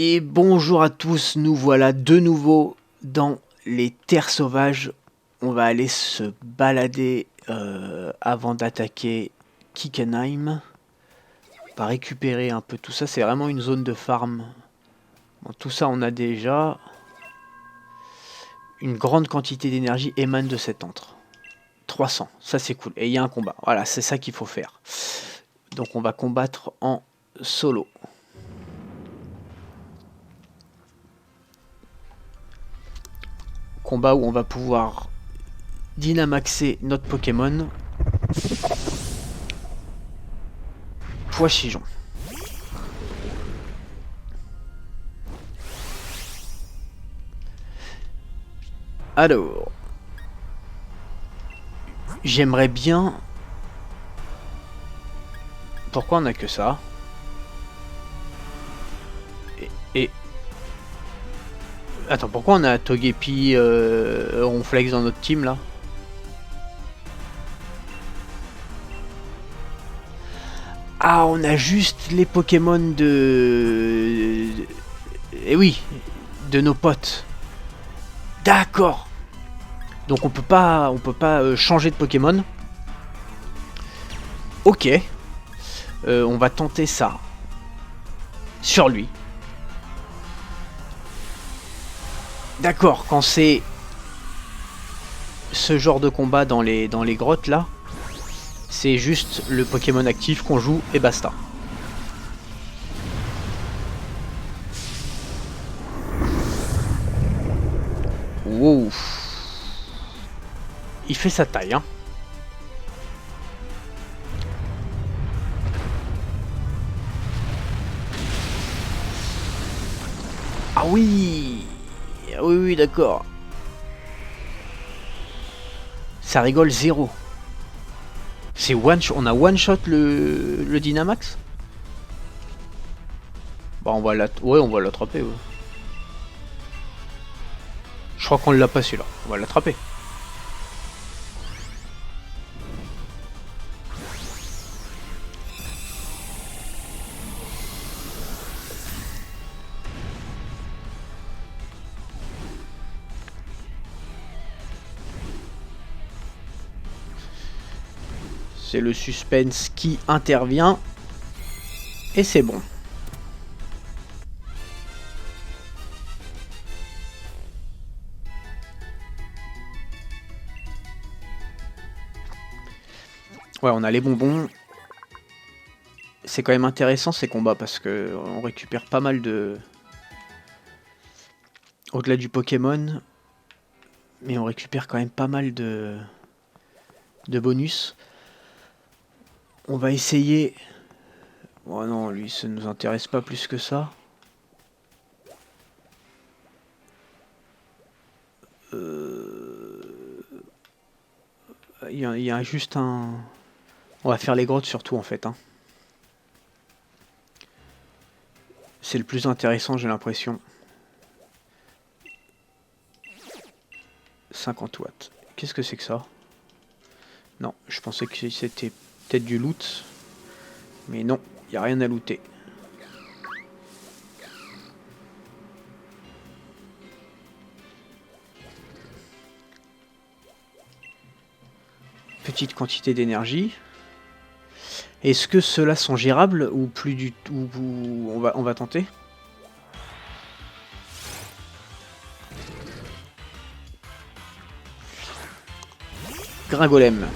Et bonjour à tous, nous voilà de nouveau dans les terres sauvages. On va aller se balader avant d'attaquer Kickenheim. On va récupérer un peu tout ça, c'est vraiment une zone de farm. Bon, tout ça on a déjà. Une grande quantité d'énergie émane de cet antre. 300, ça c'est cool. Et il y a un combat, voilà, c'est ça qu'il faut faire. Donc on va combattre en solo. Combat où on va pouvoir dynamaxer notre Pokémon. Poichigeon. Alors, j'aimerais bien... Pourquoi on a que ça? Et... Attends, pourquoi on a Togepi, Ronflex dans notre team là? Ah, on a juste les Pokémon de... Eh oui, de nos potes. D'accord. Donc on peut pas changer de Pokémon. Ok. On va tenter ça. Sur lui. D'accord, quand c'est ce genre de combat dans les grottes là, c'est juste le Pokémon actif qu'on joue et basta. Wow. Il fait sa taille, hein. Ah oui. Oui, oui, d'accord. Ça rigole zéro. C'est on a one shot le Dynamax. Bah on va l'attraper. Ouais. Je crois qu'on l'a pas celui-là. On va l'attraper. C'est le suspense qui intervient. Et c'est bon. Ouais, on a les bonbons. C'est quand même intéressant ces combats parce que on récupère pas mal de... Au-delà du Pokémon. Mais on récupère quand même pas mal de bonus. On va essayer... Oh non, lui, ça ne nous intéresse pas plus que ça. Il y a juste un... On va faire les grottes surtout en fait. Hein. C'est le plus intéressant, j'ai l'impression. 50 watts. Qu'est-ce que c'est que ça? Non, je pensais que c'était peut-être du loot. Mais non, il n'y a rien à looter. Petite quantité d'énergie. Est-ce que ceux-là sont gérables ou plus du tout? On va tenter. Gringolem.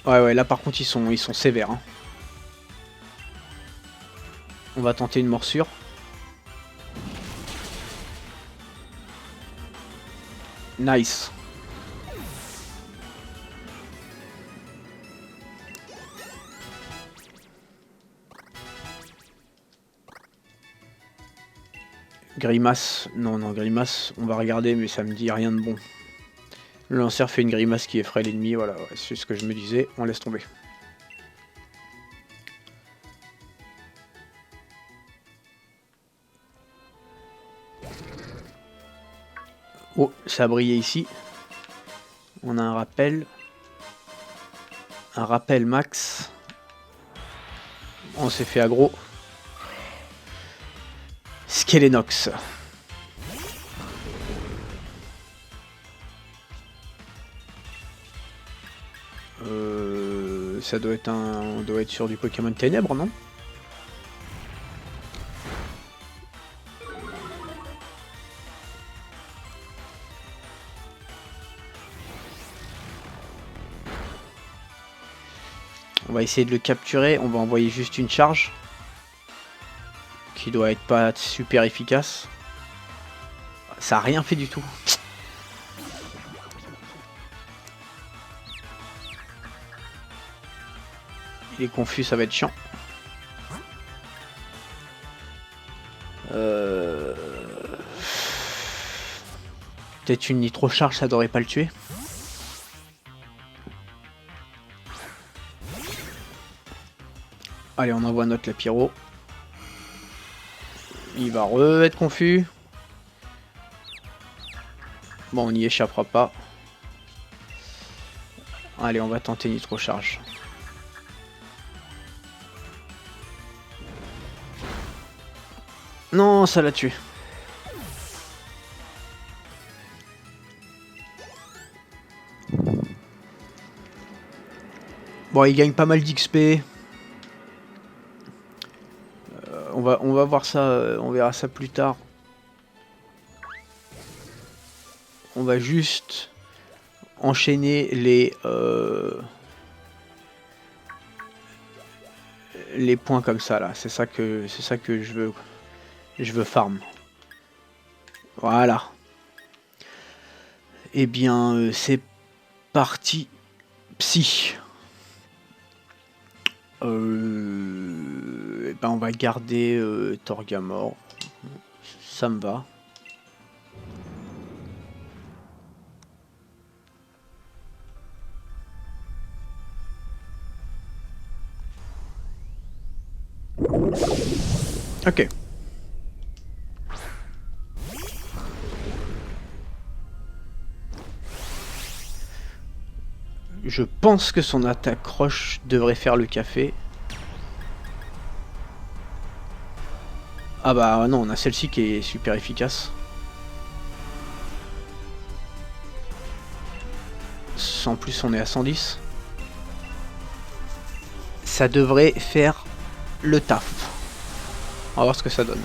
Ouais, là par contre ils sont sévères. Hein. On va tenter une morsure. Nice. Grimace. Non, grimace, on va regarder, mais ça me dit rien de bon. Le lanceur fait une grimace qui effraie l'ennemi, voilà, ouais, c'est ce que je me disais, on laisse tomber. Oh, ça a brillé ici. On a un rappel. Un rappel max. On s'est fait aggro. Skelenox. Ça doit être on doit être sur du Pokémon Ténèbres, non? On va essayer de le capturer, on va envoyer juste une charge. Qui doit être pas super efficace. Ça a rien fait du tout. Il est confus, ça va être chiant. Peut-être une nitro charge, ça devrait pas le tuer. Allez, on envoie notre Lapiro. Il va être confus. Bon, on n'y échappera pas. Allez, on va tenter nitro charge. Non, ça l'a tué. Bon, il gagne pas mal d'XP. On va voir ça, on verra ça plus tard. On va juste enchaîner les points comme ça là. C'est ça que je veux farm. Voilà. Eh bien, c'est parti. Psy. Ben on va garder Torgamore. Ça me va. Ok. Je pense que son attaque roche devrait faire le café. Ah bah non, on a celle-ci qui est super efficace. En plus, on est à 110. Ça devrait faire le taf. On va voir ce que ça donne.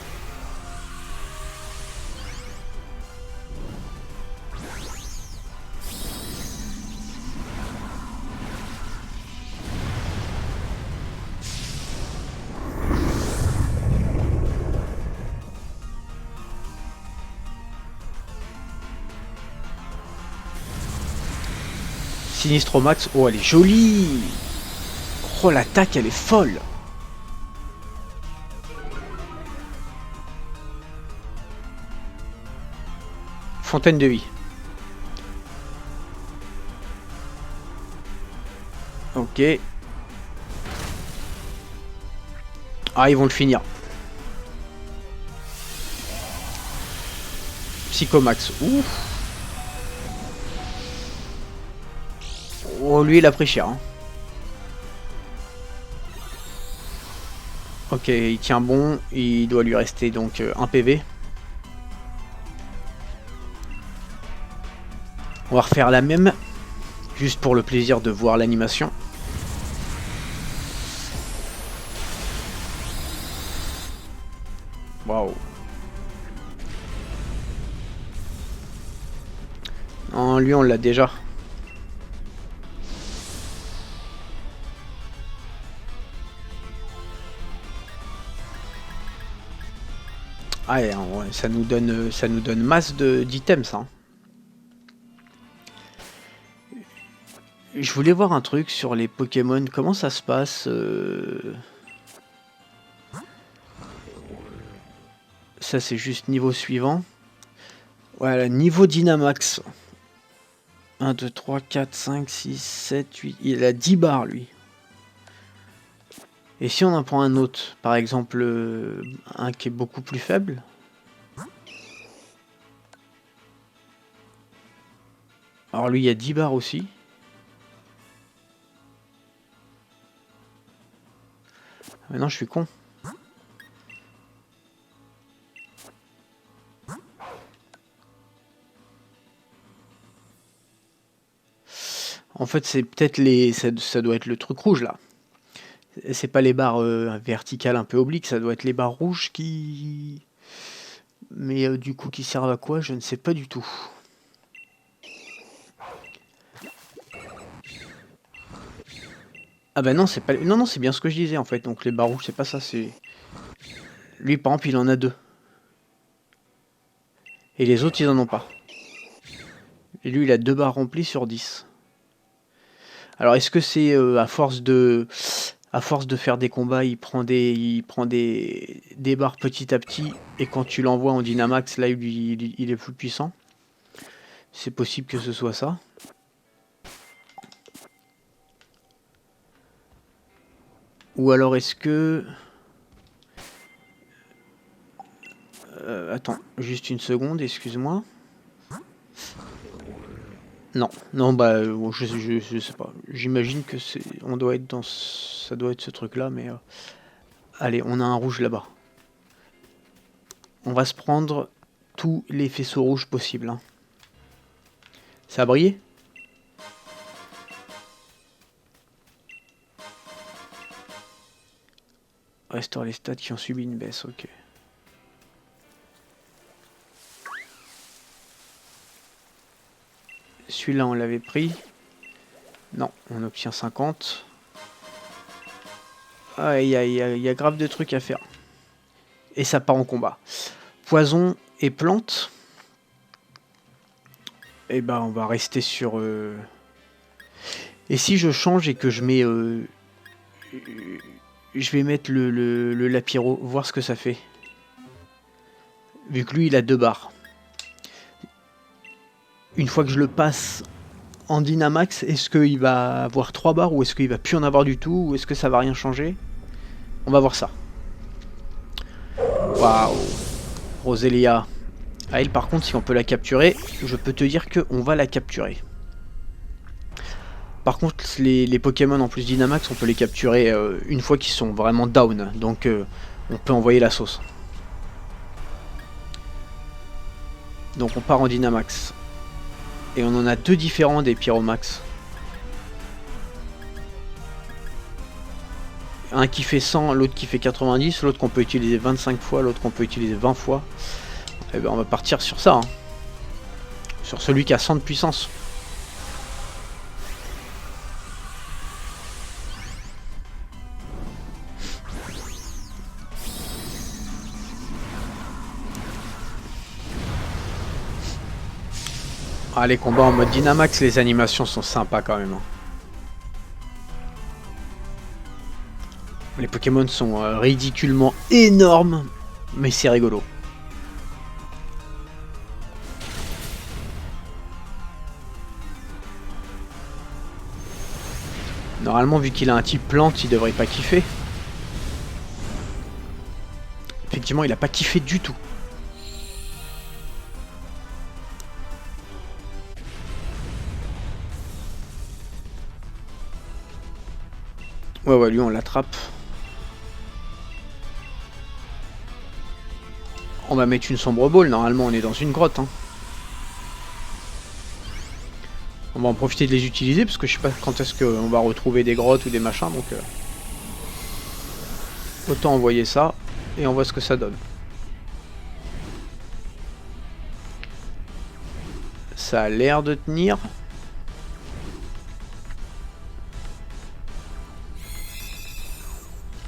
Sinistromax, oh elle est jolie. Oh l'attaque elle est folle. Fontaine de vie. Ok. Ah ils vont le finir. Psychomax, ouf. Oh lui il a pris cher hein. Ok, il tient bon, il doit lui rester donc 1 PV. On va refaire la même, juste pour le plaisir de voir l'animation. Waouh. Non, lui on l'a déjà. Ah ouais, ça nous donne masse d'items ça. Je voulais voir un truc sur les Pokémon, comment ça se passe Ça c'est juste niveau suivant. Voilà, niveau Dynamax. 1, 2, 3, 4, 5, 6, 7, 8. Il a 10 barres lui. Et si on en prend un autre, par exemple un qui est beaucoup plus faible. Alors lui il y a 10 barres aussi. Maintenant je suis con. En fait, c'est peut-être ça doit être le truc rouge là. C'est pas les barres verticales un peu obliques, ça doit être les barres rouges qui... Mais du coup, qui servent à quoi? Je ne sais pas du tout. Ah bah non, c'est pas... Non, non, c'est bien ce que je disais en fait. Donc les barres rouges, c'est pas ça, c'est... Lui, par exemple, il en a 2. Et les autres, ils en ont pas. Et lui, il a 2 barres remplies sur 10. Alors, est-ce que c'est à force de faire des combats, il prend des barres petit à petit, et quand tu l'envoies en Dynamax, là, il est plus puissant? C'est possible que ce soit ça. Ou alors est-ce que... attends, juste une seconde, excuse-moi. Non, non, bah, je sais pas. J'imagine que c'est... On doit être dans... Ça doit être ce truc-là, mais... Allez, on a un rouge là-bas. On va se prendre tous les faisceaux rouges possibles. Hein. Ça a brillé? Restaure les stats qui ont subi une baisse, ok. Celui-là, on l'avait pris. Non, on obtient 50. Ah, il y a grave de trucs à faire. Et ça part en combat. Poison et plantes. Et ben, on va rester sur... Et si je change et que je mets... Je vais mettre le Lapiro, voir ce que ça fait. Vu que lui, il a 2 barres. Une fois que je le passe en Dynamax, est-ce qu'il va avoir 3 barres ou est-ce qu'il va plus en avoir du tout? Ou est-ce que ça va rien changer? On va voir ça. Waouh. Roselia. Ah, elle, par contre, si on peut la capturer, je peux te dire qu'on va la capturer. Par contre, les Pokémon en plus Dynamax, on peut les capturer une fois qu'ils sont vraiment down. Donc, on peut envoyer la sauce. Donc, on part en Dynamax. Et on en a 2 différents des Pyromax. Un qui fait 100, l'autre qui fait 90, l'autre qu'on peut utiliser 25 fois, l'autre qu'on peut utiliser 20 fois. Et ben on va partir sur ça. Hein. Sur celui qui a 100 de puissance. Ah, les combats en mode Dynamax, les animations sont sympas quand même. Hein. Les Pokémon sont ridiculement énormes, mais c'est rigolo. Normalement, vu qu'il a un type plante, il devrait pas kiffer. Effectivement, il a pas kiffé du tout. Ouais, ouais, lui, on l'attrape. On va mettre une sombre boule. Normalement, on est dans une grotte. Hein. On va en profiter de les utiliser parce que je sais pas quand est-ce qu'on va retrouver des grottes ou des machins. Donc, autant envoyer ça et on voit ce que ça donne. Ça a l'air de tenir.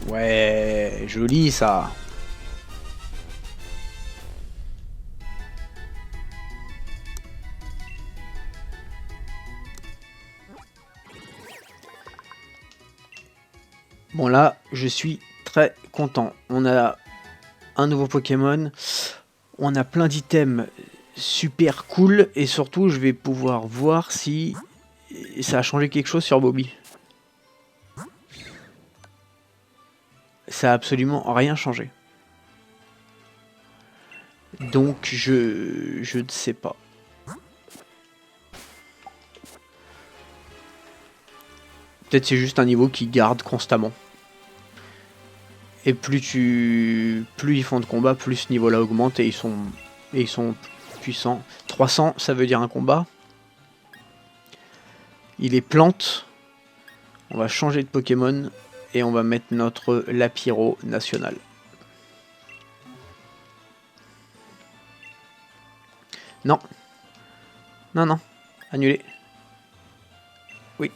Ouais, joli ça. Bon là, je suis très content. On a un nouveau Pokémon. On a plein d'items super cool. Et surtout, je vais pouvoir voir si ça a changé quelque chose sur Bobby. Ça a absolument rien changé. Donc je ne sais pas. Peut-être c'est juste un niveau qui garde constamment. Et plus ils font de combat, plus ce niveau-là augmente et ils sont puissants. 300, ça veut dire un combat. Il est plante. On va changer de Pokémon et on va mettre notre Lapiro national. Non. Non, non. Annulé. Oui.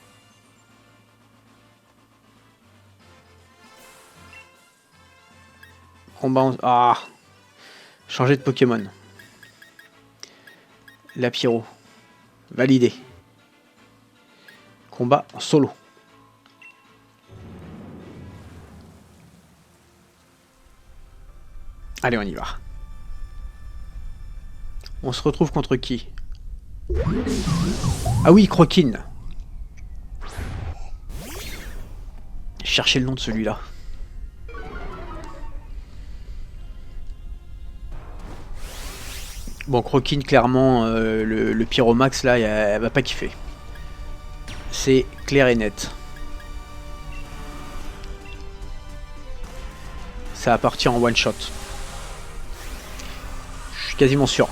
Combat en... Ah. Changer de Pokémon. Lapiro. Validé. Combat en solo. Allez, on y va. On se retrouve contre qui? Ah oui, Croquine. Cherchez le nom de celui-là. Bon, Croquine, clairement, le Pyromax, là, elle va pas kiffer. C'est clair et net. Ça va partir en one shot. Je suis quasiment sûr.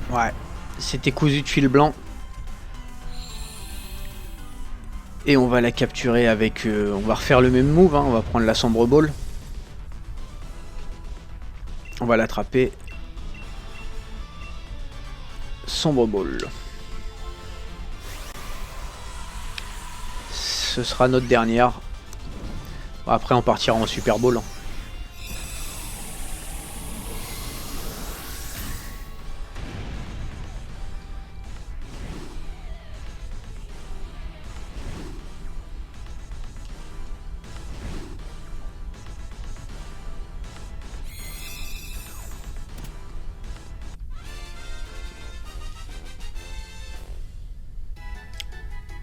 Ouais, c'était cousu de fil blanc. Et on va la capturer avec... on va refaire le même move, hein, on va prendre la sombre ball. On va l'attraper. Sombre ball. Ce sera notre dernière. Bon, après on partira en super ball. Hein.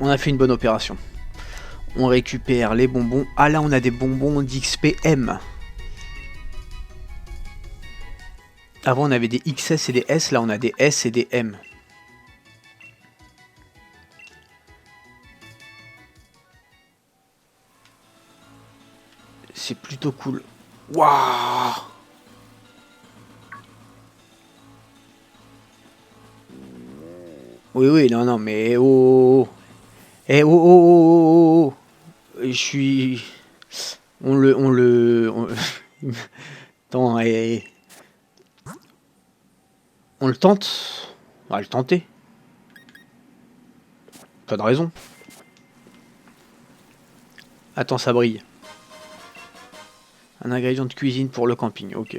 On a fait une bonne opération. On récupère les bonbons. Ah là on a des bonbons d'XPM. Avant on avait des XS et des S, là on a des S et des M. C'est plutôt cool. Waouh! Oui, oui, non, non, mais oh, eh, oh, oh, oh, oh, oh. Je suis... Attends, on le tente. On va le tenter. Pas de raison. Attends, ça brille. Un ingrédient de cuisine pour le camping, ok.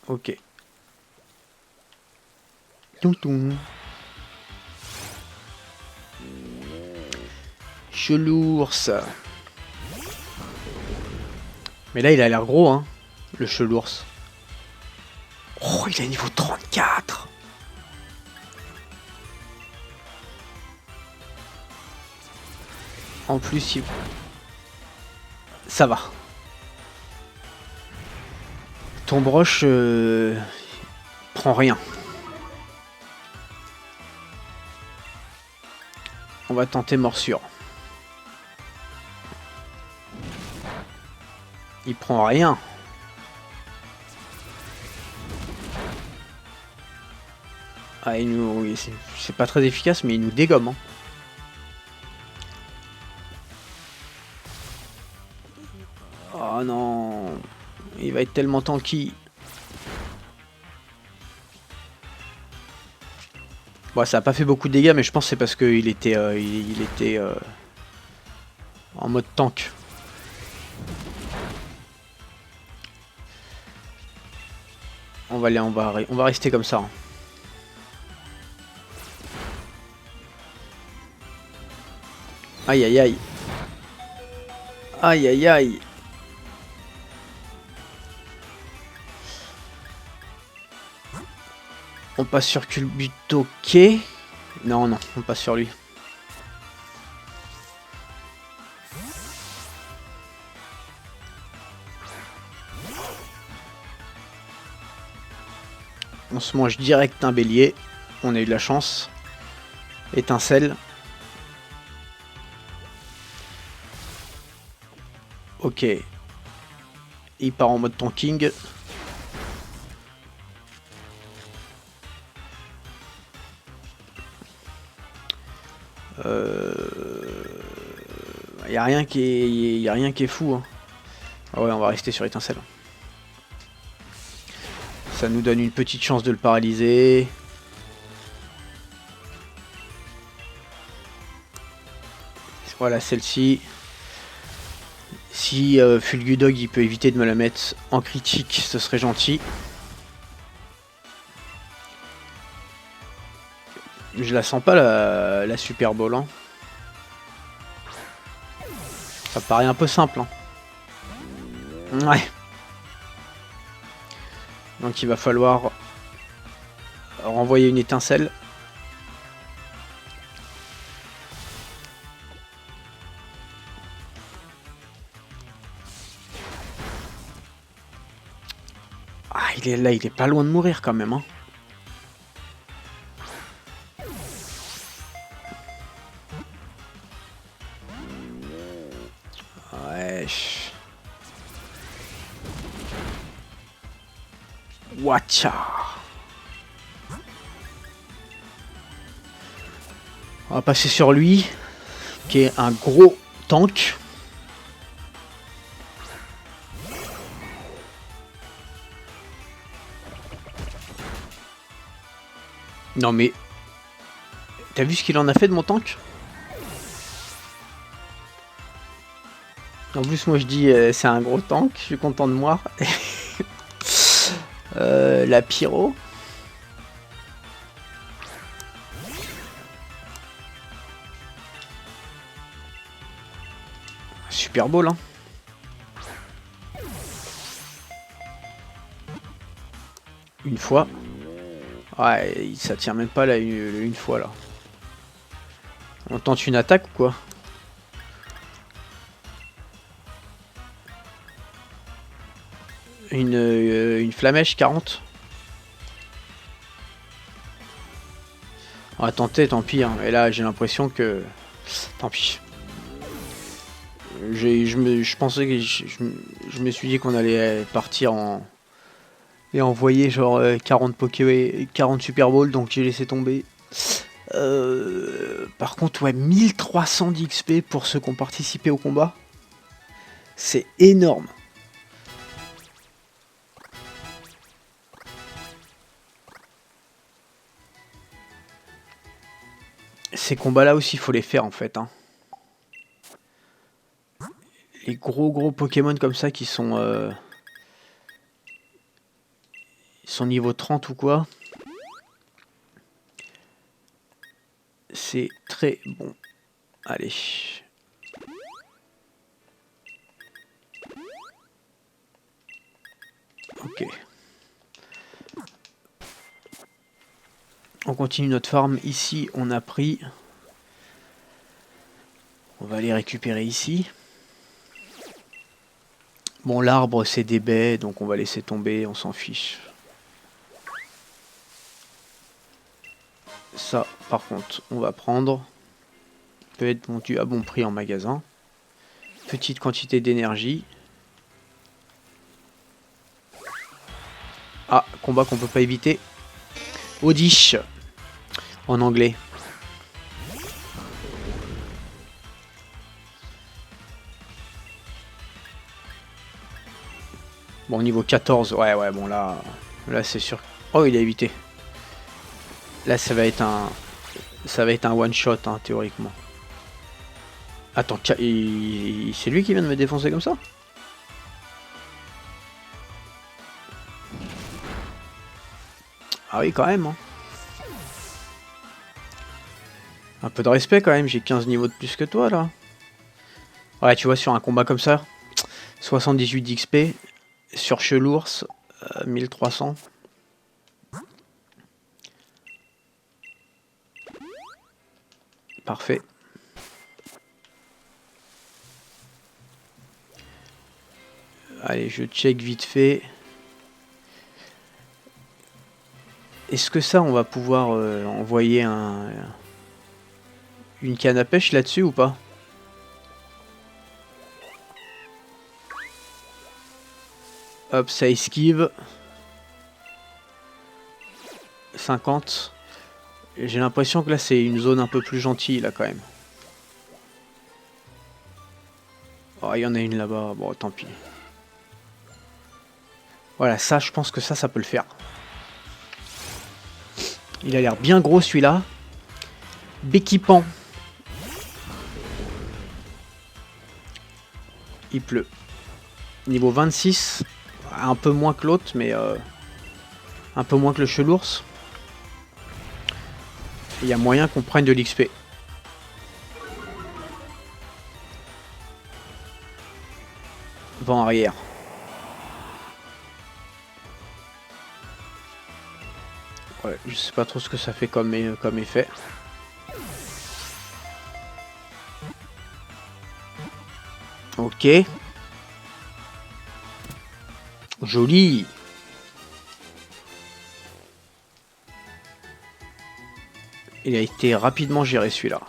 Ok. Tonton. Chelours. Mais là, il a l'air gros, hein, le chelours. Oh, il est niveau 34. En plus, il... ça va. Ton broche prend rien. On va tenter morsure. Il prend rien. Ah, il nous... c'est pas très efficace, mais il nous dégomme. Hein. Oh non. Il va être tellement tanky. Bon, ça a pas fait beaucoup de dégâts, mais je pense que c'est parce qu'il était, il était en mode tank. On va rester comme ça. Hein. Aïe aïe aïe. Aïe aïe aïe. On passe sur Culbuto. Ok. Non, non, on passe sur lui. On se mange direct un bélier. On a eu de la chance. Étincelle. Ok. Il part en mode tanking. Y a rien qui est fou. Hein. Ah ouais, on va rester sur étincelle. Ça nous donne une petite chance de le paralyser. Voilà celle-ci. Si Fulgudog il peut éviter de me la mettre en critique, ce serait gentil. Je la sens pas la Super Bowl. Hein. Ça paraît un peu simple. Hein. Ouais. Donc il va falloir renvoyer une étincelle. Ah, il est pas loin de mourir quand même. Hein. Ouais. Watcha. On va passer sur lui, qui est un gros tank. Non mais... T'as vu ce qu'il en a fait de mon tank? En plus moi je dis c'est un gros tank, je suis content de moi. La pyro. Super Bowl hein. Une fois. Ouais, ça tient même pas là une fois là. On tente une attaque ou quoi? Une flamèche 40. On va tenter, tant pis. Hein. Et là, j'ai l'impression que... Tant pis. Je pensais que... Je me suis dit qu'on allait partir en... Et envoyer genre 40 Poké... 40 Super Bowl, donc j'ai laissé tomber. Par contre, ouais, 1300 d'XP pour ceux qui ont participé au combat. C'est énorme. Ces combats-là aussi, il faut les faire en fait. Hein. Les gros Pokémon comme ça qui sont... Ils sont niveau 30 ou quoi. C'est très bon. Allez. Ok. On continue notre farm. Ici, on a pris... On va aller récupérer ici. Bon, l'arbre, c'est des baies, donc on va laisser tomber, on s'en fiche. Ça, par contre, on va prendre. Peut être vendu à bon prix en magasin. Petite quantité d'énergie. Ah, combat qu'on peut pas éviter. Oddish en anglais. Bon, niveau 14, ouais, bon, là c'est sûr. Oh, il a évité. Là, ça va être un one shot, hein, théoriquement. Attends, c'est lui qui vient de me défoncer comme ça? Ah oui, quand même. Hein. Un peu de respect quand même, j'ai 15 niveaux de plus que toi là. Ouais, tu vois, sur un combat comme ça, 78 d'XP, sur Chelours, 1300. Parfait. Allez, je check vite fait. Est-ce que ça, on va pouvoir envoyer une canne à pêche là-dessus ou pas? Hop, ça esquive. 50. J'ai l'impression que là, c'est une zone un peu plus gentille, là, quand même. Oh, il y en a une là-bas. Bon, tant pis. Voilà, ça, je pense que ça peut le faire. Il a l'air bien gros, celui-là. Béquipant. Il pleut. Niveau 26. Un peu moins que l'autre, mais... un peu moins que le chelours. Il y a moyen qu'on prenne de l'XP. Vent arrière. Ouais, je sais pas trop ce que ça fait comme effet. Ok. Joli. Il a été rapidement géré celui-là.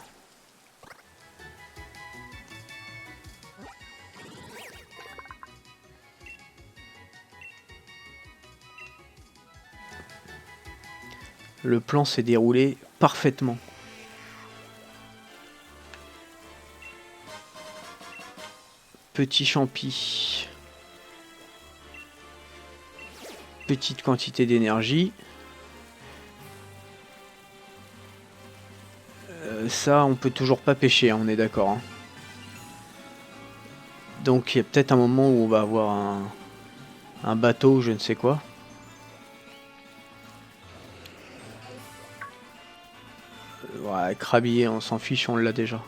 Le plan s'est déroulé parfaitement. Petit champi. Petite quantité d'énergie. Ça, on peut toujours pas pêcher, hein, on est d'accord. Hein. Donc il y a peut-être un moment où on va avoir un bateau ou je ne sais quoi. Ouais, crabier, on s'en fiche, on l'a déjà.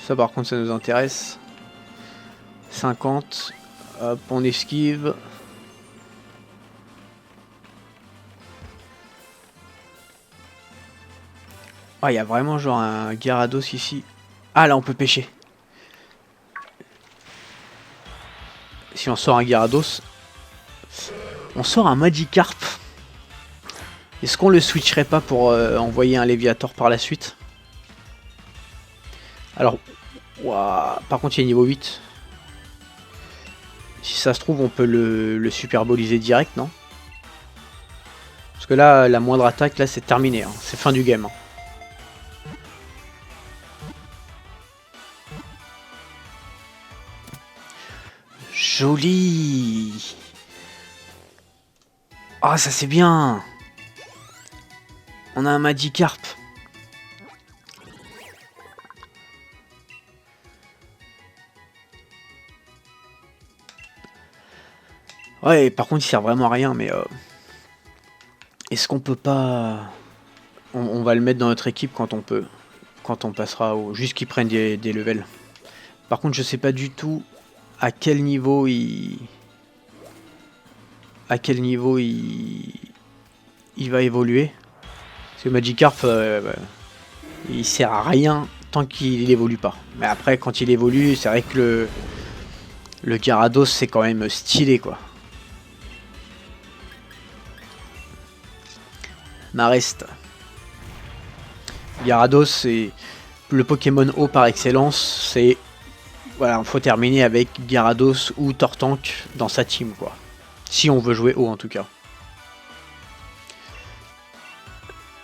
Ça par contre ça nous intéresse. 50. Hop, on esquive. Ah, il y a vraiment genre un Gyarados ici. Ah, là on peut pêcher. Si on sort un Gyarados, on sort un Magikarp. Est-ce qu'on le switcherait pas pour envoyer un Léviator par la suite? Alors, ouah, par contre il est niveau 8. Si ça se trouve on peut le superboliser direct, non? Parce que là, la moindre attaque, là c'est terminé. Hein. C'est fin du game. Hein. Joli. Ah, ça c'est bien. On a un Magikarp. Ouais, par contre il sert vraiment à rien, mais... est-ce qu'on peut pas... On va le mettre dans notre équipe quand on peut. Quand on passera au... Juste qu'il prenne des levels. Par contre, je sais pas du tout à quel niveau il... À quel niveau il va évoluer. Parce que Magikarp, il sert à rien tant qu'il évolue pas. Mais après, quand il évolue, c'est vrai que le Gyarados, c'est quand même stylé, quoi. Marest. Gyarados, c'est le Pokémon eau par excellence. C'est... Voilà, il faut terminer avec Gyarados ou Tortank dans sa team, quoi. Si on veut jouer haut, en tout cas.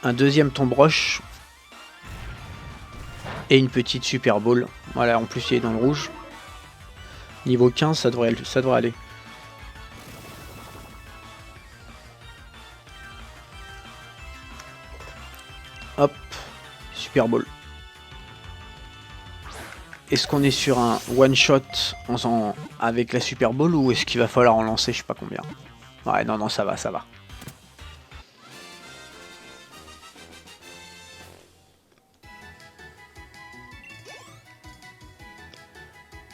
Un deuxième Tombroche. Et une petite Super Ball. Voilà, en plus il est dans le rouge. Niveau 15, ça devrait aller. Hop, Super Ball. Est-ce qu'on est sur un one shot avec la Super Ball ou est-ce qu'il va falloir en lancer je sais pas combien? Ouais, non, ça va, ça va.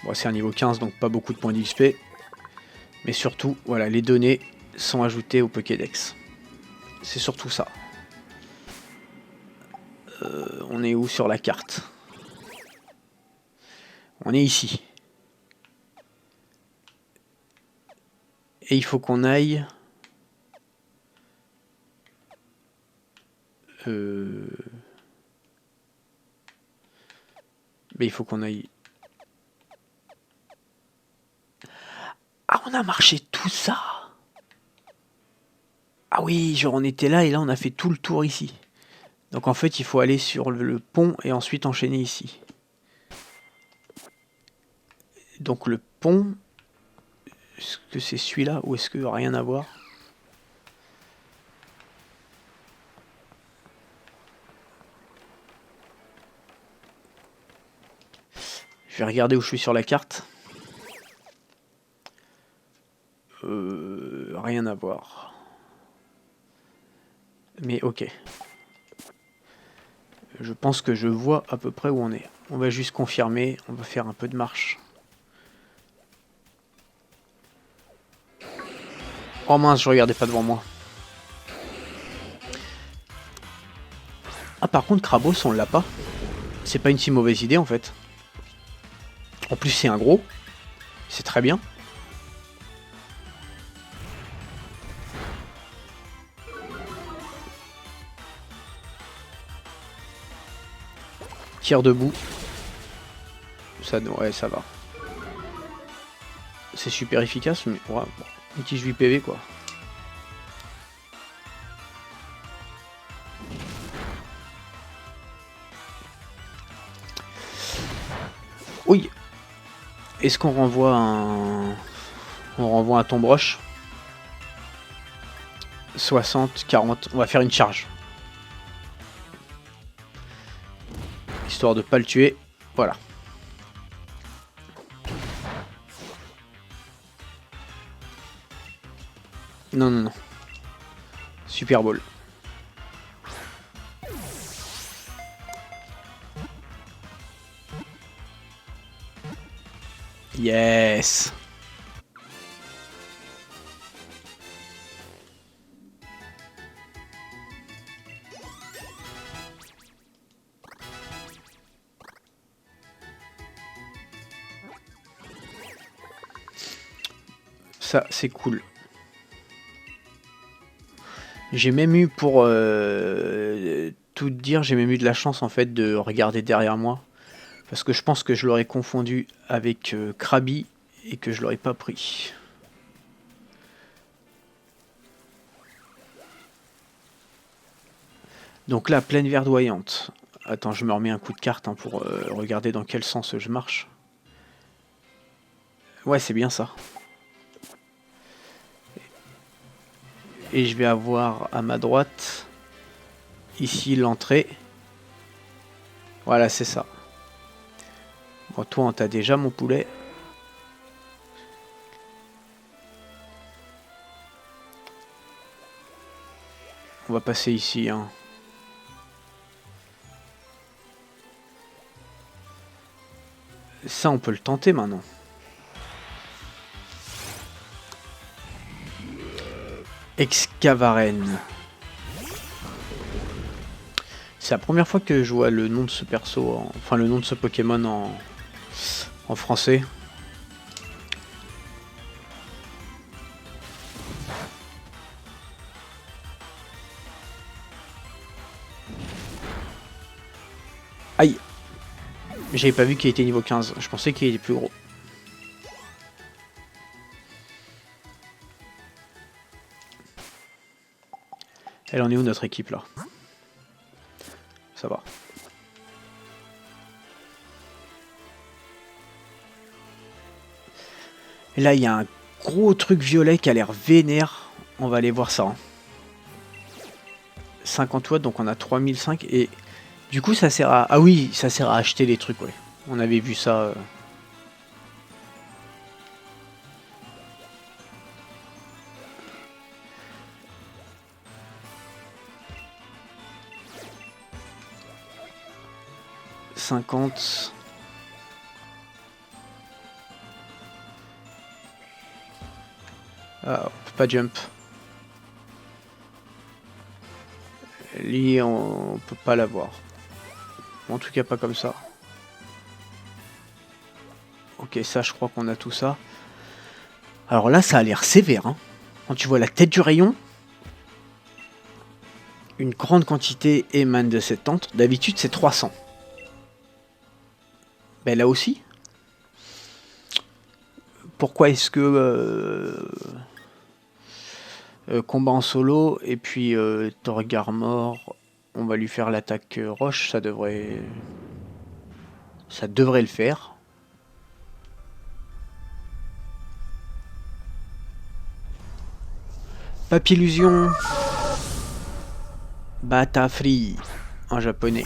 Bon, c'est un niveau 15, donc pas beaucoup de points d'XP. Mais surtout, voilà, les données sont ajoutées au Pokédex. C'est surtout ça. On est où sur la carte? On est ici. Et il faut qu'on aille Mais il faut qu'on aille... Ah, on a marché tout ça! Ah oui, genre on était là et là on a fait tout le tour ici. Donc en fait il faut aller sur le pont et ensuite enchaîner ici. Donc le pont, est-ce que c'est celui-là ou est-ce que rien à voir? Je vais regarder où je suis sur la carte. Rien à voir. Mais ok. Je pense que je vois à peu près où on est. On va juste confirmer, on va faire un peu de marche. Oh mince, je regardais pas devant moi. Ah par contre Krabos on l'a pas. C'est pas une si mauvaise idée en fait. En plus c'est un gros. C'est très bien. Tire debout. Ça, ouais, ça va. C'est super efficace, mais ouais, bon, une tige 8 PV quoi. Oui. Est-ce qu'on renvoie un... On renvoie un tombroche 60, 40. On va faire une charge. Histoire de pas le tuer. Voilà. Non, non, non. Super Ball. Yes. Ça, c'est cool. J'ai même eu, pour tout dire, j'ai même eu de la chance en fait de regarder derrière moi. Parce que je pense que je l'aurais confondu avec Krabi et que je l'aurais pas pris. Donc là, plaine verdoyante. Attends, je me remets un coup de carte hein, pour regarder dans quel sens je marche. Ouais, c'est bien ça. Et je vais avoir à ma droite, ici, l'entrée. Voilà, c'est ça. Bon, toi, on t'a déjà, mon poulet. On va passer ici, hein. Ça, on peut le tenter maintenant. Excavaren. C'est la première fois que je vois le nom de ce perso, enfin le nom de ce Pokémon en français. Aïe! J'avais pas vu qu'il était niveau 15, je pensais qu'il était plus gros. Elle en est où notre équipe là? Ça va. Et là il y a un gros truc violet qui a l'air vénère. On va aller voir ça. Hein. 50 watts, donc on a 3005 et du coup ça sert à... Ah oui, ça sert à acheter les trucs, ouais. On avait vu ça... 50. Ah, on peut pas jump. Lui, on peut pas l'avoir. En tout cas, pas comme ça. Ok, ça, je crois qu'on a tout ça. Alors là, ça a l'air sévère. Hein. Quand tu vois la tête du rayon. Une grande quantité émane de cette tente. D'habitude, c'est 300. Ben là aussi. Pourquoi est-ce que combat en solo et puis Torgar mort, on va lui faire l'attaque roche, ça devrait le faire. Papillusion. Batafri en japonais.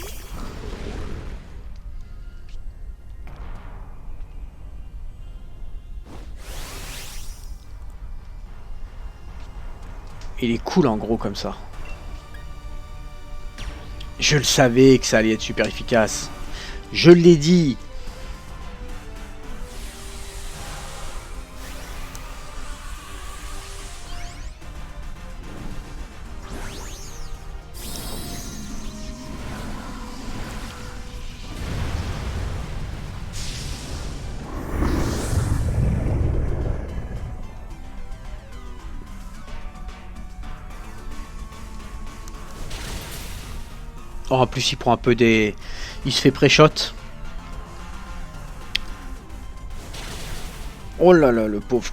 Il est cool en gros comme ça. Je le savais que ça allait être super efficace. Je l'ai dit. Oh, en plus, il prend un peu des... Il se fait pré-shot. Oh là là, le pauvre.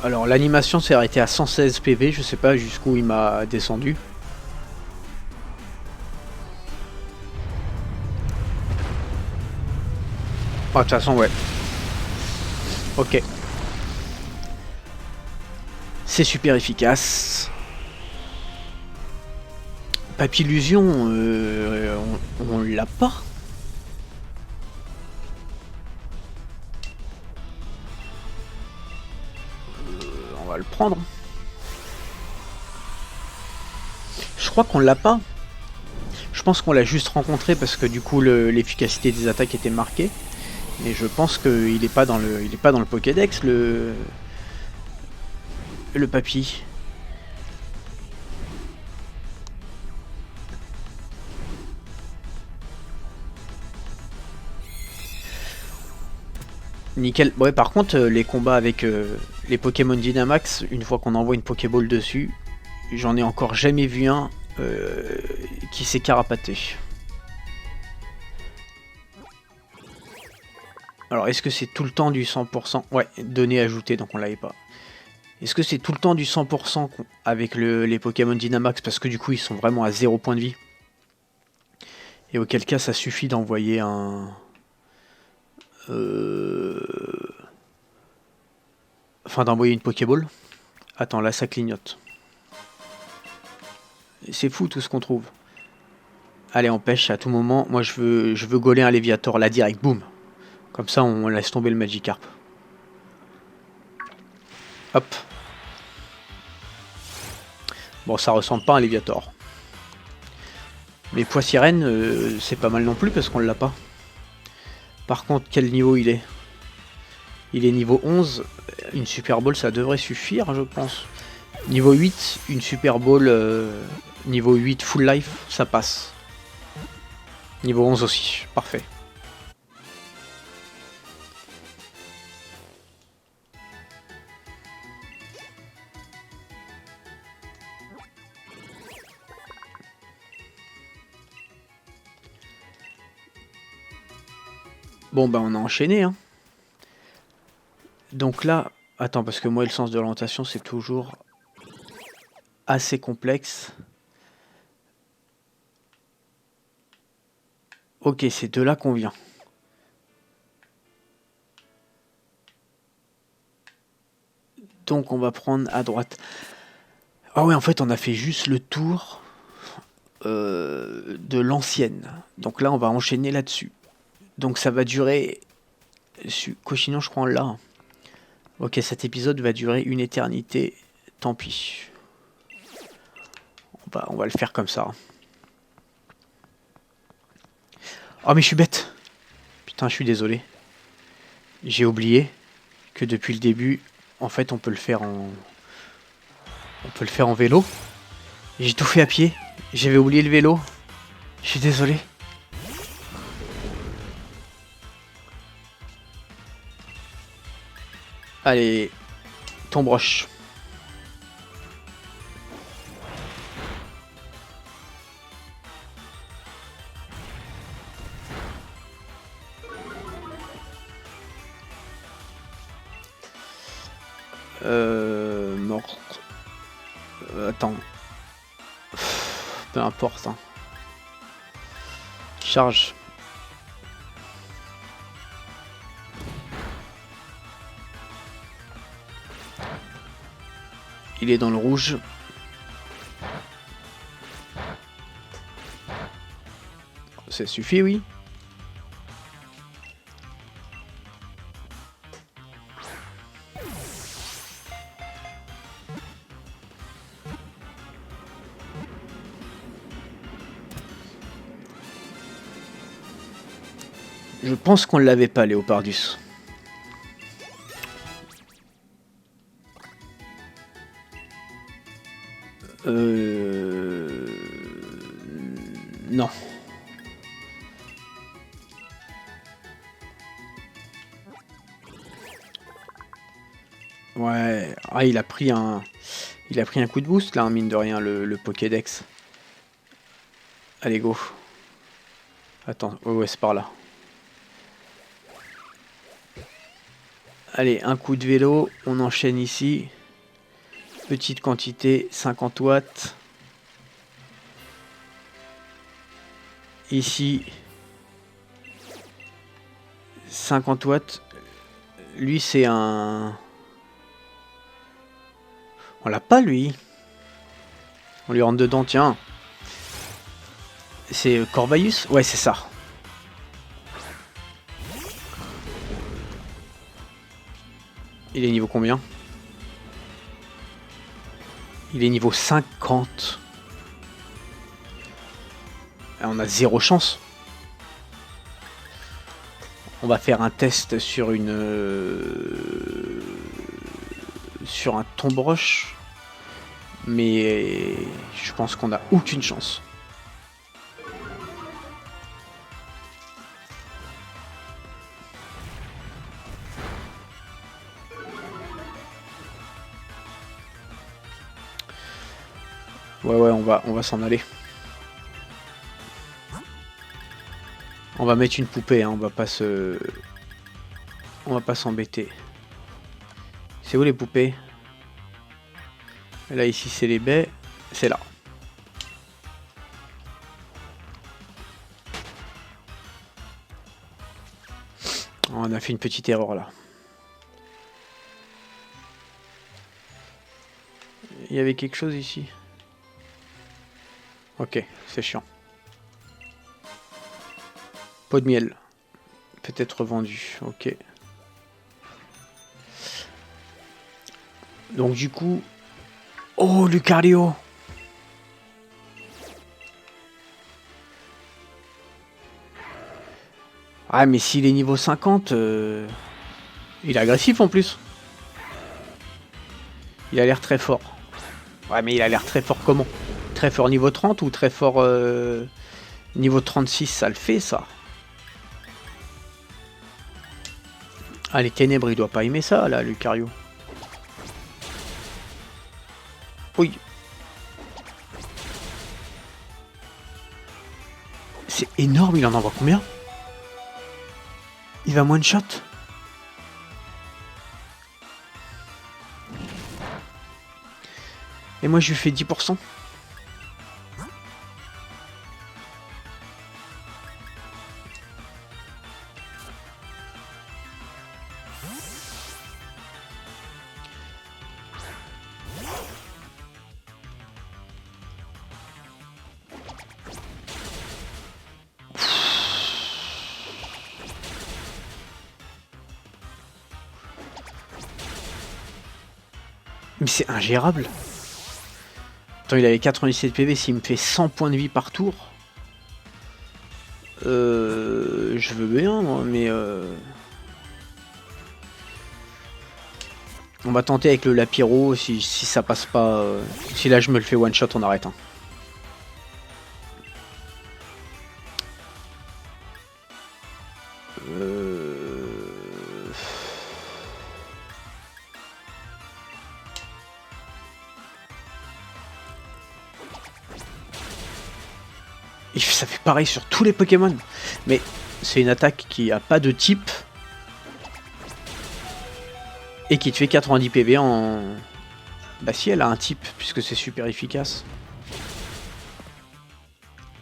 Alors, l'animation s'est arrêtée à 116 PV. Je sais pas jusqu'où il m'a descendu. Ah, de toute façon, ouais. Ok. C'est super efficace. Papillusion, on l'a pas. On va le prendre. Je crois qu'on l'a pas. Je pense qu'on l'a juste rencontré parce que du coup l'efficacité des attaques était marquée. Et je pense qu'il est pas dans le Pokédex le papy. Nickel. Ouais, par contre, les combats avec les Pokémon Dynamax, une fois qu'on envoie une Pokéball dessus, j'en ai encore jamais vu un qui s'est carapaté. Alors, est-ce que c'est tout le temps du 100%? Ouais, données ajoutées, donc on l'avait pas. Est-ce que c'est tout le temps du 100% avec les Pokémon Dynamax? Parce que du coup, ils sont vraiment à 0 point de vie. Et auquel cas, ça suffit d'envoyer un... Enfin, d'envoyer une Pokéball. Attends, là, ça clignote. C'est fou tout ce qu'on trouve. Allez, on pêche à tout moment. Moi, je veux gauler un Léviator là, direct. Boum. Comme ça, on laisse tomber le Magikarp. Hop. Bon, ça ressemble pas à un Léviator. Mais Poissirène, c'est pas mal non plus parce qu'on l'a pas. Par contre, quel niveau il est? Il est niveau 11. Une Super Ball, ça devrait suffire, je pense. Niveau 8, une Super Ball niveau 8 full life, ça passe. Niveau 11 aussi, parfait. Bon bah on a enchaîné hein. Donc là, attends parce que moi le sens de l'orientation c'est toujours assez complexe. Ok, c'est de là qu'on vient. Donc on va prendre à droite. Ah ouais, en fait on a fait juste le tour de l'ancienne. Donc là on va enchaîner là-dessus. Donc ça va durer... Cochinon je crois là. Ok, cet épisode va durer une éternité. Tant pis. On va le faire comme ça. Oh mais je suis bête. Putain, je suis désolé. J'ai oublié que depuis le début, en fait, on peut le faire en vélo. J'ai tout fait à pied. J'avais oublié le vélo. Je suis désolé. Allez, tombe roche. Mort. Attends. Peu importe. Hein. Charge. Il est dans le rouge. Ça suffit, oui. Je pense qu'on ne l'avait pas, Léopardus. Non. Ouais. Ah, il a pris un coup de boost là, mine de rien, le Pokédex. Allez, go. Attends, oh, ouais, c'est par là. Allez, un coup de vélo, on enchaîne ici. Petite quantité, 50 watts. Ici, 50 watts. Lui, c'est un... On l'a pas, lui. On lui rentre dedans, tiens. C'est Corvalius? Ouais, c'est ça. Il est niveau combien? Il est niveau 50. Ah, on a zéro chance. On va faire un test sur une... sur un tombe-roche. Mais je pense qu'on n'a aucune chance. Ouais, on va s'en aller. On va mettre une poupée, hein, on va pas s'embêter. C'est où les poupées? Là, ici, c'est les baies. C'est là. On a fait une petite erreur là. Il y avait quelque chose ici. Ok, c'est chiant. Pot de miel. Peut-être vendu. Ok. Donc du coup... Oh, Lucario! Ah, mais s'il est niveau 50, il est agressif en plus. Il a l'air très fort. Ouais, mais il a l'air très fort comment? Très fort niveau 30 ou très fort niveau 36? Ça le fait, ça. Ah, les ténèbres, il doit pas aimer ça, là, Lucario. Oui. C'est énorme, il en envoie combien? Il va one shot. Et moi je lui fais 10%. Mais c'est ingérable. Attends, il avait 97 PV, s'il me fait 100 points de vie par tour. Je veux bien, moi, mais... On va tenter avec le Lapiro, si ça passe pas... Si là je me le fais one shot, on arrête. Hein. Ça fait pareil sur tous les Pokémon. Mais c'est une attaque qui a pas de type. Et qui te fait 90 PV en... Bah si, elle a un type, puisque c'est super efficace.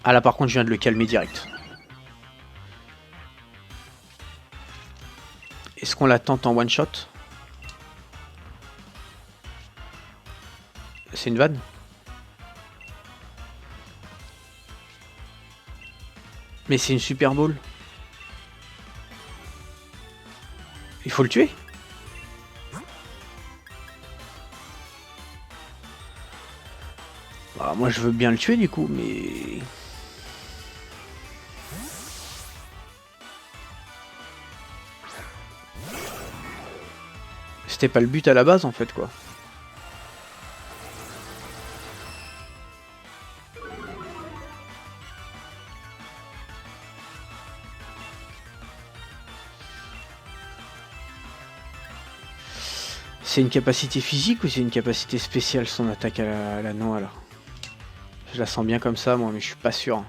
Ah là par contre, je viens de le calmer direct. Est-ce qu'on la tente en one shot? C'est une vanne? Mais c'est une Super Bowl. Il faut le tuer? Bah, moi je veux bien le tuer du coup, mais... C'était pas le but à la base en fait quoi. C'est une capacité physique ou c'est une capacité spéciale son attaque à la noix là? Je la sens bien comme ça moi mais je suis pas sûr.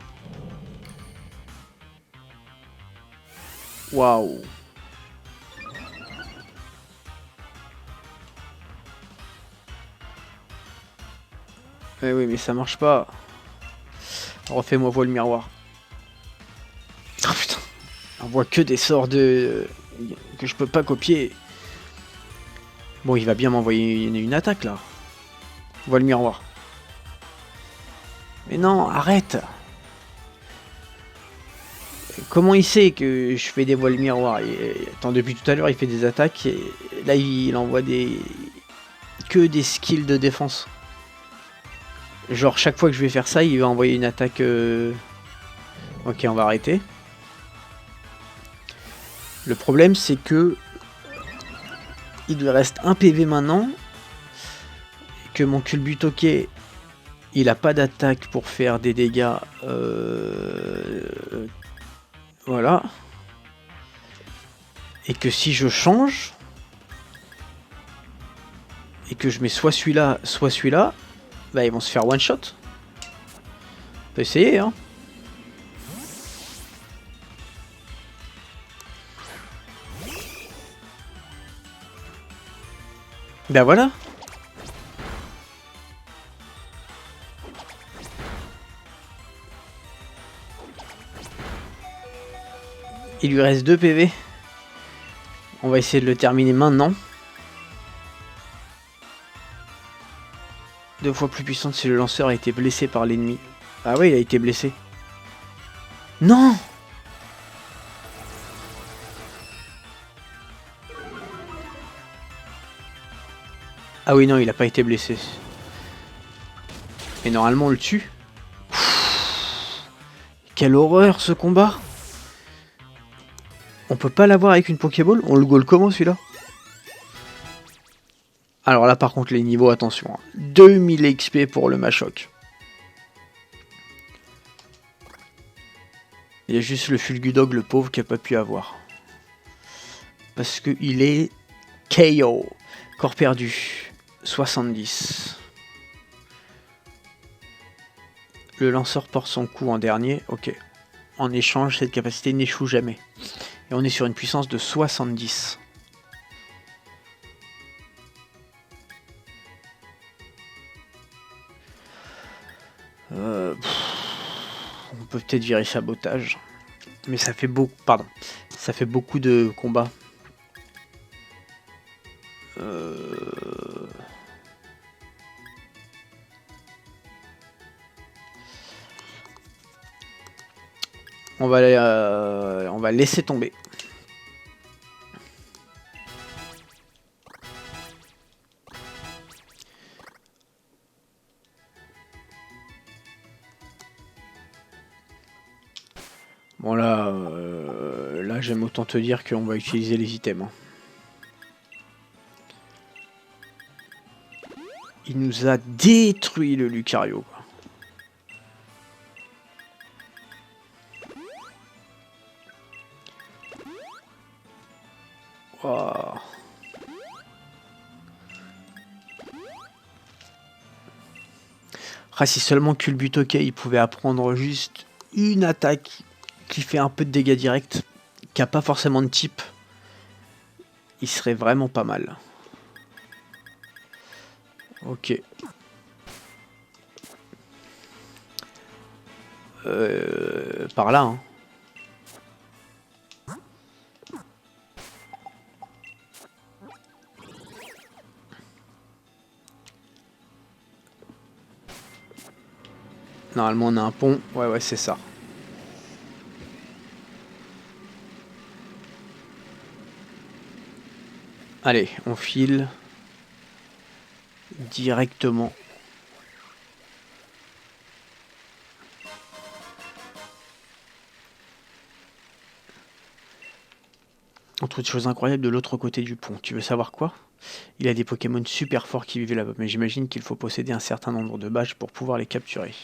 Waouh. Eh oui mais ça marche pas. Refais-moi voile miroir. Oh putain. On voit que des sorts de... que je peux pas copier. Bon, il va bien m'envoyer une attaque là. Voile miroir. Mais non, arrête. Comment il sait que je fais des voiles miroirs? Attends, depuis tout à l'heure, il fait des attaques et là, il envoie que des skills de défense. Genre, chaque fois que je vais faire ça, il va envoyer une attaque... Ok, on va arrêter. Le problème, c'est que... il lui reste un PV maintenant. Que mon Culbutoke, il a pas d'attaque pour faire des dégâts. Voilà. Et que si je change... et que je mets soit celui-là, bah ils vont se faire one shot. On peut essayer hein. Bah voilà. Il lui reste 2 PV. On va essayer de le terminer maintenant. 2 fois plus puissante si le lanceur a été blessé par l'ennemi. Ah oui, il a été blessé. Non! Ah oui, non, il a pas été blessé. Mais normalement, on le tue. Quelle horreur ce combat! On peut pas l'avoir avec une Pokéball? On le goal comment celui-là? Alors là par contre les niveaux, attention. 2000 XP pour le Machoc. Il y a juste le Fulgudog, le pauvre, qui a pas pu avoir. Parce que il est KO. Corps perdu. 70. Le lanceur porte son coup en dernier. Ok. En échange, cette capacité n'échoue jamais. Et on est sur une puissance de 70. On peut peut-être virer sabotage. Mais ça fait beaucoup. Pardon. Ça fait beaucoup de combats. On va laisser tomber. Bon là, là j'aime autant te dire qu'on va utiliser les items. Il nous a détruit le Lucario. Wow. Ah, si seulement Culbutoke il pouvait apprendre juste une attaque qui fait un peu de dégâts directs, qui a pas forcément de type, il serait vraiment pas mal. Ok. Par là, hein. Normalement on a un pont. Ouais, c'est ça. Allez, on file directement. On trouve des choses incroyables de l'autre côté du pont. Tu veux savoir quoi? Il y a des Pokémon super forts qui vivent là-bas, mais j'imagine qu'il faut posséder un certain nombre de badges pour pouvoir les capturer.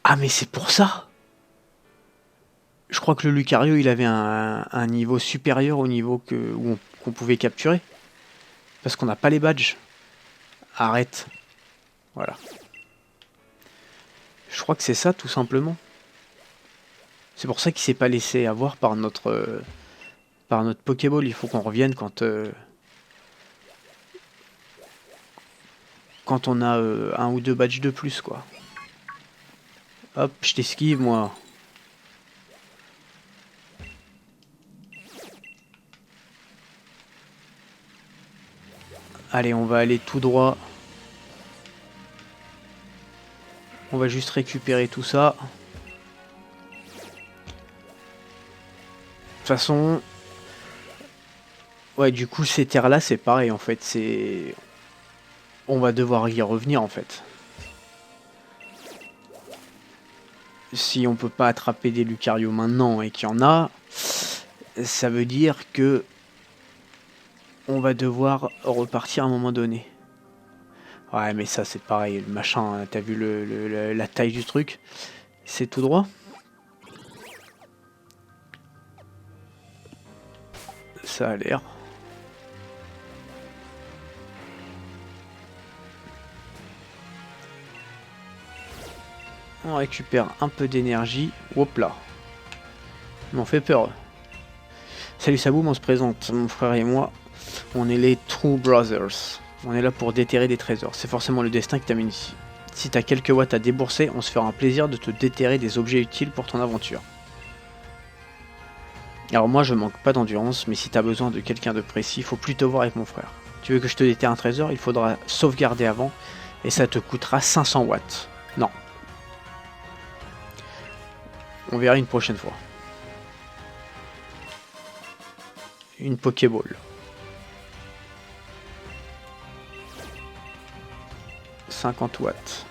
Ah mais c'est pour ça! Je crois que le Lucario il avait un niveau supérieur au niveau qu'on pouvait capturer. Parce qu'on n'a pas les badges. Arrête. Voilà. Je crois que c'est ça tout simplement. C'est pour ça qu'il s'est pas laissé avoir par notre Pokéball. Il faut qu'on revienne quand on a un ou deux badges de plus quoi. Hop, je t'esquive moi. Allez, on va aller tout droit. On va juste récupérer tout ça. De toute façon... Ouais, du coup, ces terres-là, c'est pareil, en fait. On va devoir y revenir, en fait. Si on peut pas attraper des Lucario maintenant et qu'il y en a, ça veut dire que on va devoir repartir à un moment donné. Ouais, mais ça, c'est pareil. Le machin, t'as vu la taille du truc? C'est tout droit. Ça a l'air. On récupère un peu d'énergie. Hop là. On fait peur. Salut Saboum, on se présente. Mon frère et moi, on est les True Brothers. On est là pour déterrer des trésors. C'est forcément le destin qui t'amène ici. Si t'as quelques watts à débourser, on se fera un plaisir de te déterrer des objets utiles pour ton aventure. Alors moi je manque pas d'endurance, mais si t'as besoin de quelqu'un de précis, faut plutôt voir avec mon frère. Tu veux que je te déterre un trésor, il faudra sauvegarder avant, et ça te coûtera 500 watts. Non. On verra une prochaine fois. Une Pokéball. 50 watts.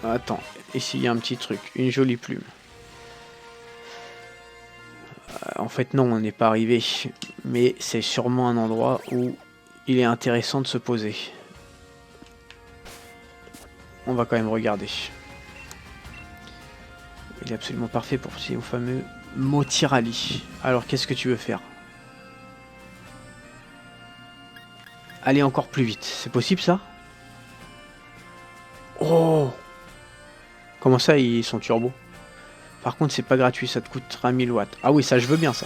Attends, ici il y a un petit truc, une jolie plume. En fait non, on n'est pas arrivé, mais c'est sûrement un endroit où il est intéressant de se poser. On va quand même regarder. Il est absolument parfait pour ce fameux Motirali. Alors qu'est-ce que tu veux faire? Aller encore plus vite, c'est possible ça? Oh! Comment ça ils sont turbo? Par contre c'est pas gratuit, ça te coûtera 1000 watts. Ah oui, ça je veux bien ça.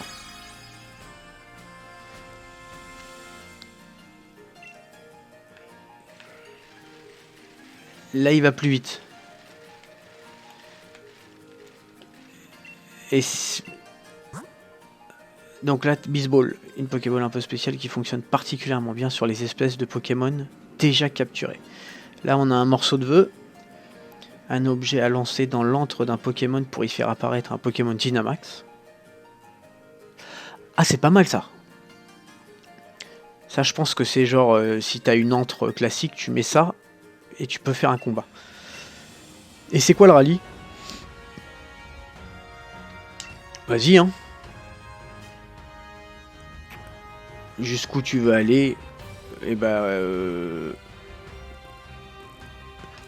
Là il va plus vite. Et donc là, Bisball, une Pokéball un peu spéciale qui fonctionne particulièrement bien sur les espèces de Pokémon déjà capturées. Là on a un morceau de vœu. Un objet à lancer dans l'antre d'un Pokémon pour y faire apparaître un Pokémon Dynamax. Ah, c'est pas mal ça. Ça, je pense que c'est genre, si t'as une antre classique, tu mets ça et tu peux faire un combat. Et c'est quoi le rallye? Vas-y, hein. Jusqu'où tu veux aller? Et bah...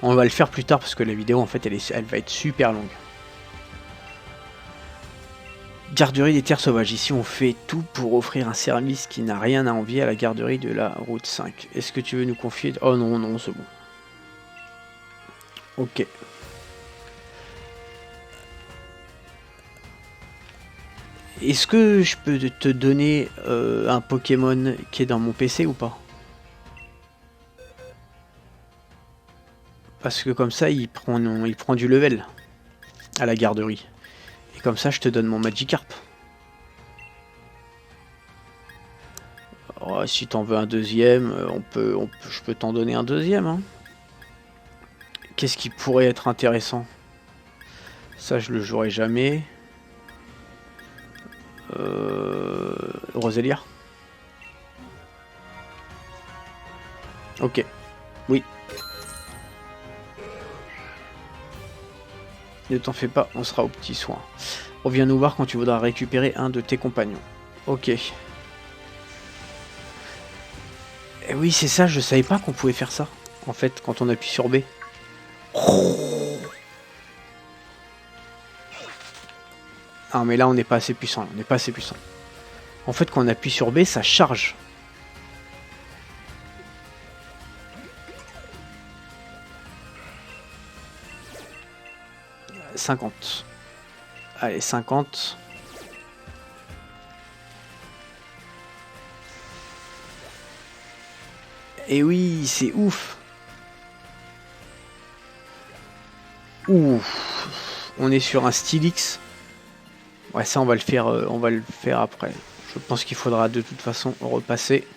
on va le faire plus tard parce que la vidéo en fait elle va être super longue. Garderie des terres sauvages. Ici, on fait tout pour offrir un service qui n'a rien à envier à la garderie de la route 5. Est-ce que tu veux nous confier... Oh non, non, c'est bon. Ok. Est-ce que je peux te donner un Pokémon qui est dans mon PC ou pas? Parce que comme ça, il prend du level à la garderie. Et comme ça, je te donne mon Magikarp. Oh, si t'en veux un deuxième, je peux t'en donner un deuxième. Hein. Qu'est-ce qui pourrait être intéressant? Ça, je le jouerai jamais. Roselia. Ok. Oui. Ne t'en fais pas, on sera aux petits soins. Reviens nous voir quand tu voudras récupérer un de tes compagnons. Ok. Et oui, c'est ça, je savais pas qu'on pouvait faire ça. En fait, quand on appuie sur B. Ah mais là on n'est pas assez puissant, on n'est pas assez puissant. En fait quand on appuie sur B, ça charge. « 50. Allez, 50. Et oui, c'est ouf. Ouf. On est sur un Stylix. Ouais, ça on va le faire après. Je pense qu'il faudra de toute façon repasser.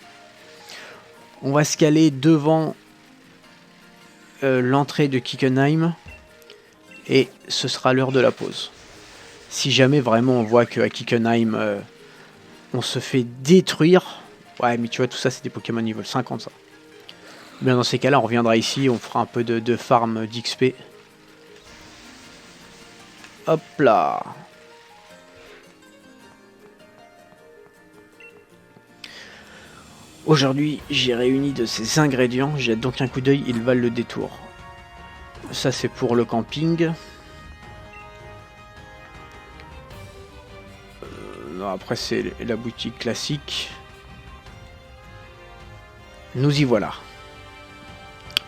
On va se caler devant l'entrée de Kickenheim. Et ce sera l'heure de la pause. Si jamais vraiment on voit qu'à Kickenheim, on se fait détruire. Ouais, mais tu vois, tout ça, c'est des Pokémon niveau 50, ça. Bien, dans ces cas-là, on reviendra ici, on fera un peu de farm d'XP. Hop là. Aujourd'hui, j'ai réuni de ces ingrédients. Jette donc un coup d'œil, ils valent le détour. Ça, c'est pour le camping. Non, après, c'est la boutique classique. Nous y voilà.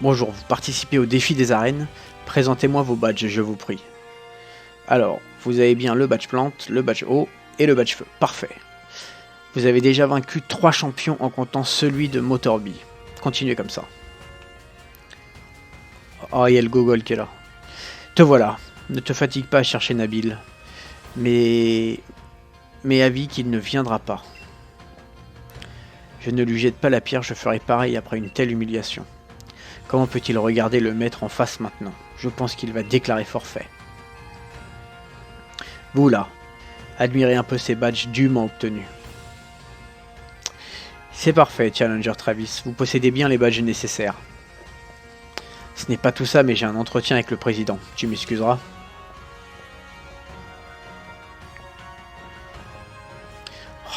Bonjour, vous participez au défi des arènes. Présentez-moi vos badges, je vous prie. Alors, vous avez bien le badge plante, le badge eau et le badge feu. Parfait. Vous avez déjà vaincu 3 champions en comptant celui de Motorby. Continuez comme ça. Oh, il y a le Gogol qui est là. Te voilà. Ne te fatigue pas à chercher Nabil. Mais avis qu'il ne viendra pas. Je ne lui jette pas la pierre, je ferai pareil après une telle humiliation. Comment peut-il regarder le maître en face maintenant? Je pense qu'il va déclarer forfait. Vous là, admirez un peu ces badges dûment obtenus. C'est parfait, Challenger Travis, vous possédez bien les badges nécessaires. Ce n'est pas tout ça, mais j'ai un entretien avec le président. Tu m'excuseras.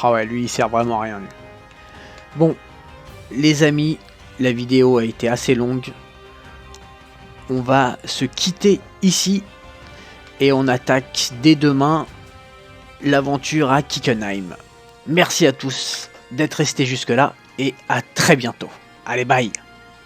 Ah ouais, lui, il sert vraiment à rien, lui. Bon, les amis, la vidéo a été assez longue. On va se quitter ici. Et on attaque dès demain l'aventure à Kickenheim. Merci à tous d'être restés jusque là. Et à très bientôt. Allez, bye!